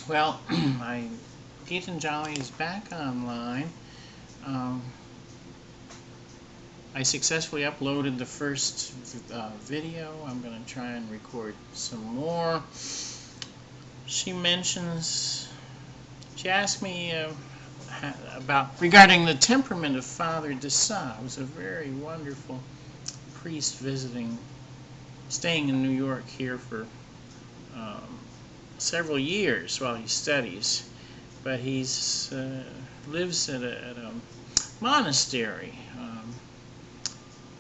Well, Geetanjali is back online. Um, I successfully uploaded the first video. I'm going to try and record some more. She asked me regarding the temperament of Father Dessau. It was a very wonderful priest staying in New York here for um, several years while he studies. But he's lives at a monastery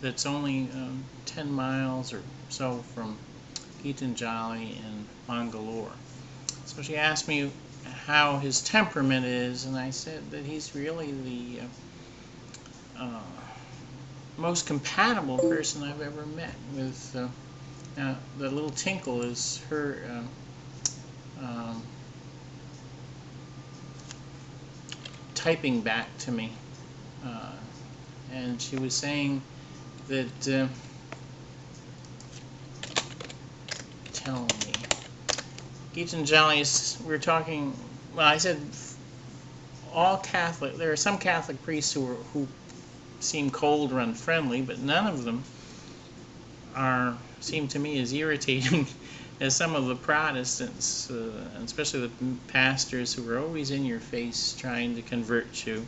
that's only 10 miles or so from Geetanjali in Bangalore. So she asked me how his temperament is, and I said that he's really the most compatible person I've ever met with. Now, the little tinkle is her typing back to me, and she was saying that tell me, Geetanjali, we were talking. Well, I said all Catholic. There are some Catholic priests who seem cold or unfriendly, but none of them seem to me as irritating as some of the Protestants, and especially the pastors who are always in your face trying to convert you.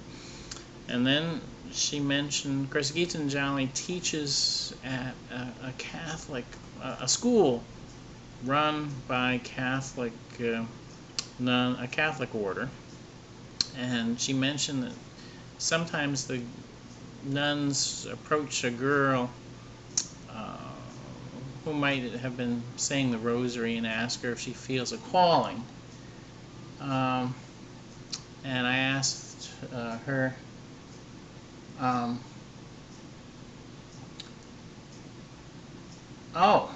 And then she mentioned, of course, Geetanjali teaches at a Catholic, a school run by a Catholic order. And she mentioned that sometimes the nuns approach a girl who might have been saying the rosary and ask her if she feels a calling. And I asked her, oh,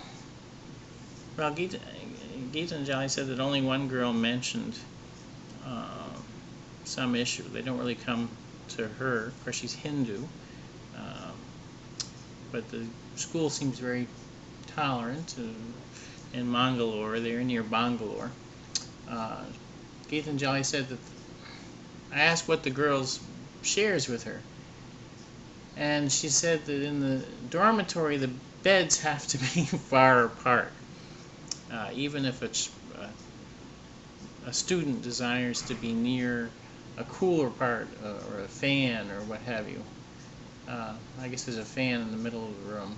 well, Geetanjali said that only one girl mentioned some issue. They don't really come to her. Of course, she's Hindu, but the school seems very tolerant in Mangalore. They're near Bangalore. Geetanjali said that I asked what the girl shares with her, and she said that in the dormitory the beds have to be far apart, even if a student desires to be near a cooler part or a fan or what have you. I guess there's a fan in the middle of the room.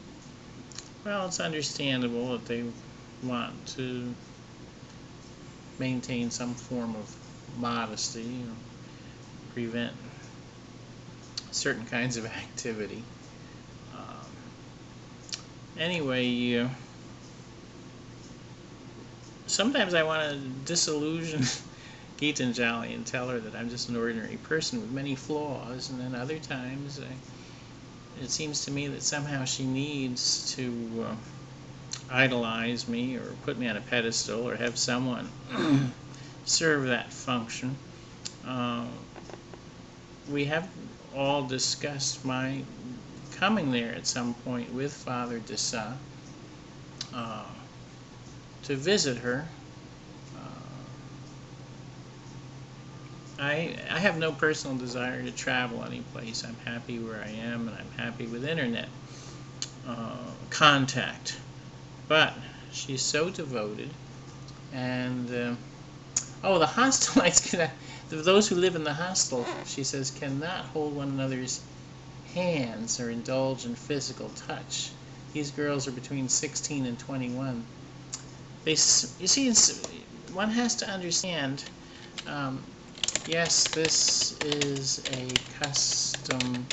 Well, it's understandable that they want to maintain some form of modesty, prevent certain kinds of activity. Anyway, sometimes I want to disillusion Geetanjali and tell her that I'm just an ordinary person with many flaws, and then other times it seems to me that somehow she needs to idolize me or put me on a pedestal or have someone serve that function. We have all discussed my coming there at some point with Father Dessau to visit her. I have no personal desire to travel any place. I'm happy where I am, and I'm happy with internet contact. But she's so devoted, and the hostelites, those who live in the hostel, she says, cannot hold one another's hands or indulge in physical touch. These girls are between 16 and 21. You see, one has to understand. Yes, this is a custom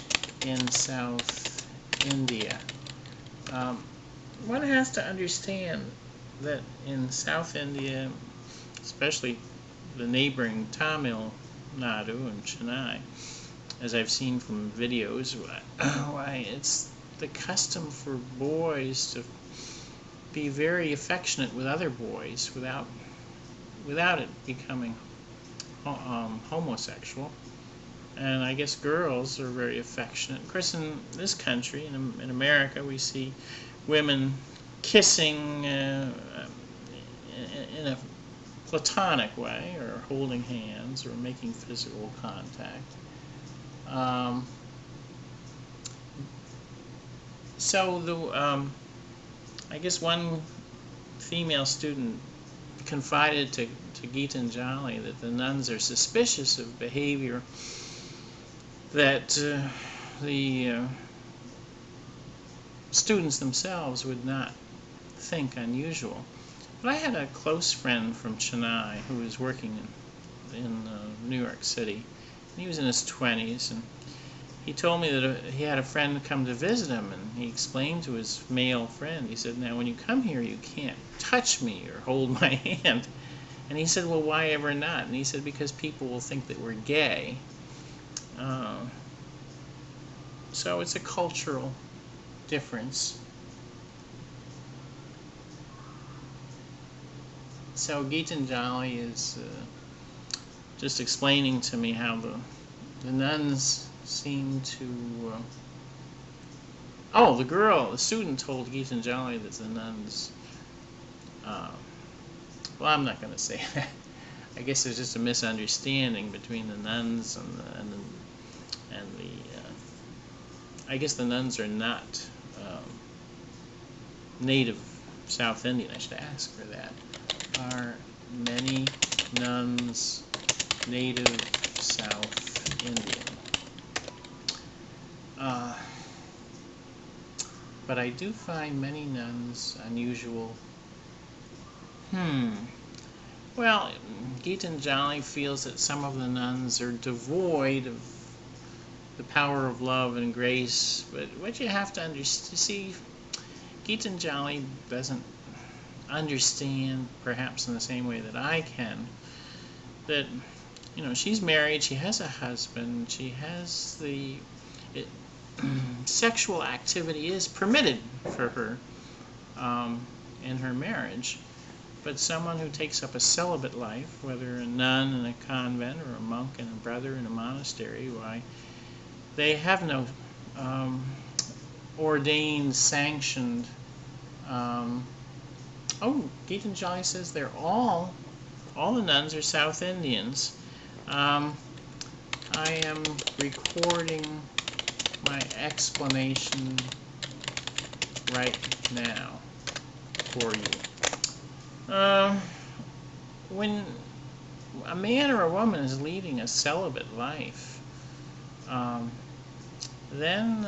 in South India. One has to understand that in South India, especially the neighboring Tamil Nadu and Chennai, as I've seen from videos, why it's the custom for boys to be very affectionate with other boys without it becoming homosexual. And I guess girls are very affectionate. Of course, in this country, in America, we see women kissing in a platonic way, or holding hands, or making physical contact. Um, I guess one female student confided to Geetanjali that the nuns are suspicious of behavior that the students themselves would not think unusual. But I had a close friend from Chennai who was working in New York City. He was in his 20s, and he told me that he had a friend come to visit him, and he explained to his male friend, he said, now when you come here you can't touch me or hold my hand. And he said, well, why ever not? And he said, because people will think that we're gay. So it's a cultural difference. So Geetanjali is just explaining to me how the nuns seem to... the student told Geetanjali that the nuns... well, I'm not going to say that. I guess there's just a misunderstanding between the nuns and the I guess the nuns are not native South Indian. I should ask for that. Are many nuns native South Indian? But I do find many nuns unusual. Well, Geetanjali feels that some of the nuns are devoid of the power of love and grace, but what you have to understand, see, Geetanjali doesn't understand, perhaps in the same way that I can, that, she's married, she has a husband, she has sexual activity is permitted for her in her marriage, but someone who takes up a celibate life, whether a nun in a convent or a monk and a brother in a monastery, why, they have no ordained, sanctioned... Geetanjali says they're all the nuns are South Indians. I am recording my explanation right now for you. When a man or a woman is leading a celibate life, then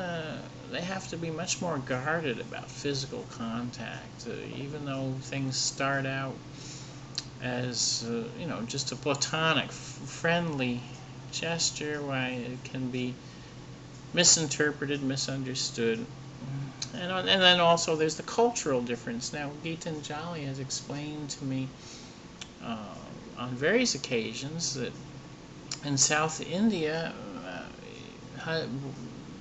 they have to be much more guarded about physical contact, even though things start out as just a platonic, friendly gesture. Why, it can be misinterpreted, misunderstood, and then also there's the cultural difference. Now, Geetanjali has explained to me on various occasions that in South India,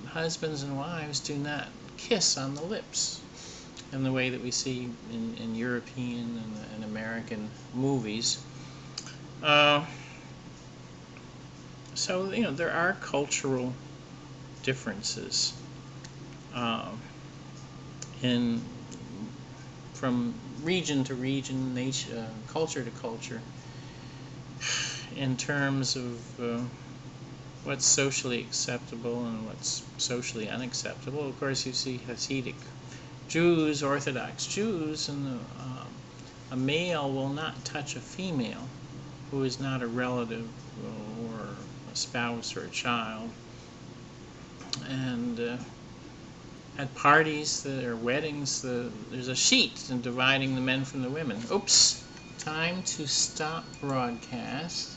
husbands and wives do not kiss on the lips in the way that we see in European and American movies. So, there are cultural differences from region to region, culture to culture, in terms of what's socially acceptable and what's socially unacceptable. Of course, you see Hasidic Jews, Orthodox Jews, and a male will not touch a female who is not a relative or a spouse or a child. And at parties or weddings, there's a sheet dividing the men from the women. Oops, time to stop broadcast.